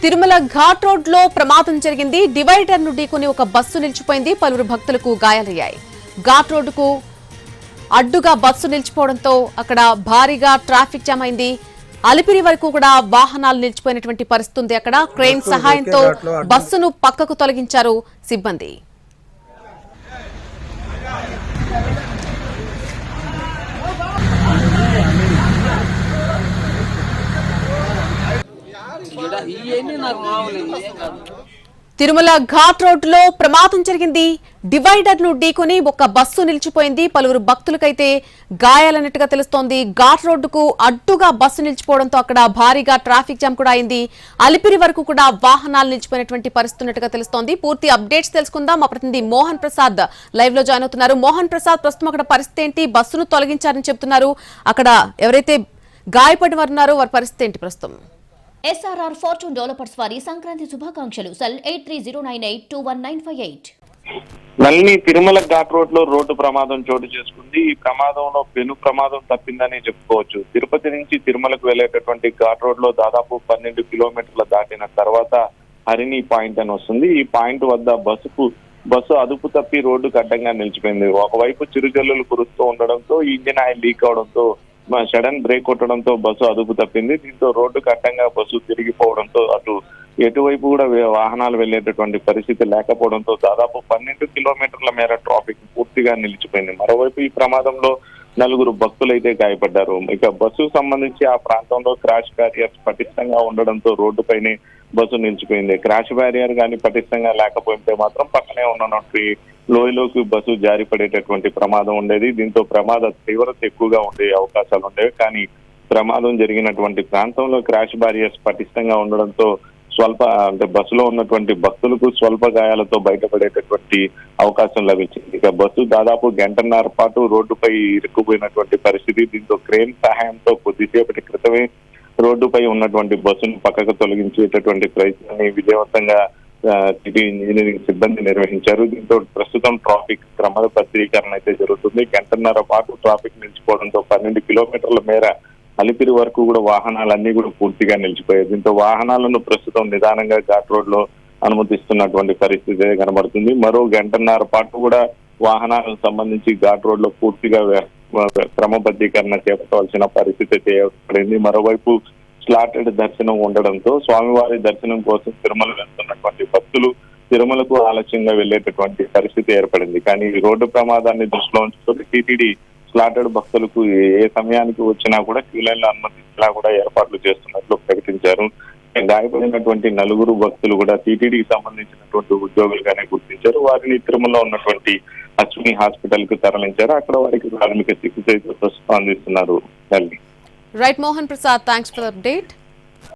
Tirumala ghat road లో ప్రమాదం జరిగింది. డివైడర్ ను ఢీకొని ఒక బస్సు నిలిచిపోయింది. పలువురు భక్తులకు గాయాలయ్యాయి. ఘాట్ రోడ్డుకు అడ్డుగా బస్సు నిలిచిపోవడంతో అక్కడ భారీగా ట్రాఫిక్ జామ్ అయింది. అలిపిరి వరకు కూడా వాహనాలు నిలిచిపోయినటువంటి పరిస్థితి ఉంది. అక్కడ క్రేన్ సహాయంతో బస్సును పక్కకు తొలగించారు సిబ్బంది. తిరుమల ఘాట్ రోడ్ లో ప్రమాదం జరిగింది. డివైడర్ ను ఢీకొని ఒక బస్సు నిలిచిపోయింది. పలువురు భక్తులకైతే గాయాలన్నట్టుగా తెలుస్తోంది. ఘాట్ రోడ్డుకు అడ్డుగా బస్సు నిలిచిపోవడంతో అక్కడ భారీగా ట్రాఫిక్ జామ్ కూడా అయింది. అలిపిరి వరకు కూడా వాహనాలు నిలిచిపోయినటువంటి పరిస్థితి ఉన్నట్టుగా తెలుస్తోంది. పూర్తి అప్డేట్స్ తెలుసుకుందాం. మా ప్రతినిధి మోహన్ ప్రసాద్ లైవ్ లో జాయిన్ అవుతున్నారు. మోహన్ ప్రసాద్, ప్రస్తుతం అక్కడ పరిస్థితి ఏంటి? బస్సును తొలగించారని చెప్తున్నారు. అక్కడ ఎవరైతే గాయపడిన వారు ఉన్నారో వారి పరిస్థితి ఏంటి ప్రస్తుతం? SRR ఫార్చ్యూన్ డెవలపర్స్ వారి సంక్రాంతి శుభాకాంక్షలు. సెల్ 8309821958. నల్ని తిరుమల ఘాట్ రోడ్ లో రోడ్డు ప్రమాదం చోటు చేసుకుంది. ఈ ప్రమాదంలో పెను ప్రమాదం తప్పిందని చెప్పుకోవచ్చు. తిరుపతి నుంచి తిరుమలకు వెళ్లేటటువంటి ఘాట్ రోడ్ లో దాదాపు 12 కిలోమీటర్ల దాటిన తర్వాత హరిణి పాయింట్ అని వస్తుంది. ఈ పాయింట్ వద్ద బస్సు అదుపు తప్పి రోడ్డుకు అడ్డంగా నిలిచిపోయింది. ఒకవైపు చిరుజల్లులు కురుస్తూ ఉండడంతో ఇంజిన్ ఆయిల్ లీక్ అవడంతో సడన్ బ్రేక్ కొట్టడంతో బస్సు అదుపు తప్పింది. దీంతో రోడ్డుకు అడ్డంగా బస్సు తిరిగిపోవడంతో అటు ఎటువైపు కూడా వాహనాలు వెళ్లేటటువంటి పరిస్థితి లేకపోవడంతో దాదాపు 12 కిలోమీటర్ల మేర ట్రాఫిక్ పూర్తిగా నిలిచిపోయింది. మరోవైపు ఈ ప్రమాదంలో 4 భక్తులైతే గాయపడ్డారు. ఇక బస్సుకు సంబంధించి ఆ ప్రాంతంలో క్రాష్ బ్యారియర్స్ పటిష్టంగా ఉండడంతో రోడ్డుపైనే బస్సు నిలిచిపోయింది. క్రాష్ బ్యారియర్ కానీ పటిష్టంగా లేకపోతే మాత్రం పక్కనే ఉన్నటువంటి లోయలోకి బస్సు జారిపడేటటువంటి ప్రమాదం ఉండేది. దీంతో ప్రమాద తీవ్రత ఎక్కువగా ఉండే అవకాశాలు ఉండేవి. కానీ ప్రమాదం జరిగినటువంటి ప్రాంతంలో క్రాష్ బ్యారియర్స్ పటిష్టంగా ఉండడంతో బస్సులో ఉన్నటువంటి భక్తులకు స్వల్ప గాయాలతో బయటపడేటటువంటి అవకాశం లభించింది. ఇక బస్సు దాదాపు గంటన్నర పాటు రోడ్డుపై ఇరుక్కుపోయినటువంటి పరిస్థితి. దీంతో క్రేన్ సహాయంతో కొద్దిసేపటి క్రితమే రోడ్డుపై ఉన్నటువంటి బస్సును పక్కకు తొలగించేటటువంటి ప్రయత్నాన్ని విజయవంతంగా సిటీ ఇంజనీరింగ్ సిబ్బంది నిర్వహించారు. దీంతో ప్రస్తుతం ట్రాఫిక్ క్రమబద్ధీకరణ అయితే జరుగుతుంది. గంటన్నర పాటు ట్రాఫిక్ నిలిచిపోవడంతో 12 కిలోమీటర్ల మేర అలిపిరి వరకు కూడా వాహనాలన్నీ కూడా పూర్తిగా నిలిచిపోయాయి. దీంతో వాహనాలను ప్రస్తుతం నిదానంగా ఘాట్ రోడ్ లో అనుమతిస్తున్నటువంటి పరిస్థితి కనబడుతుంది. మరో గంటన్నర పాటు కూడా వాహనాలకు సంబంధించి ఘాట్ రోడ్ లో పూర్తిగా క్రమబద్ధీకరణ చేపట్టవలసిన పరిస్థితి ఏర్పడింది. మరోవైపు స్లాటెడ్ దర్శనం ఉండడంతో స్వామివారి దర్శనం కోసం తిరుమల వెళ్తున్నటువంటి భక్తులు తిరుమలకు ఆలస్యంగా వెళ్లేటటువంటి పరిస్థితి ఏర్పడింది. కానీ ఈ రోడ్డు ప్రమాదాన్ని దృష్టిలో ఉంచుకొని టీటీడీ స్లాటెడ్ భక్తులకు ఏ సమయానికి వచ్చినా కూడా క్యూ లైన్ లో అనుమతించినా కూడా ఏర్పాట్లు చేస్తున్నట్లు ప్రకటించారు. గాయపడినటువంటి 4 భక్తులు కూడా టీటీడీకి సంబంధించినటువంటి ఉద్యోగులుగానే గుర్తించారు. వారిని తిరుమలలో ఉన్నటువంటి అశ్విని హాస్పిటల్ కు తరలించారు. అక్కడ వారికి ప్రాథమిక చికిత్స ప్రస్తుతం అందిస్తున్నారు. Right Mohan Prasad, thanks for the update.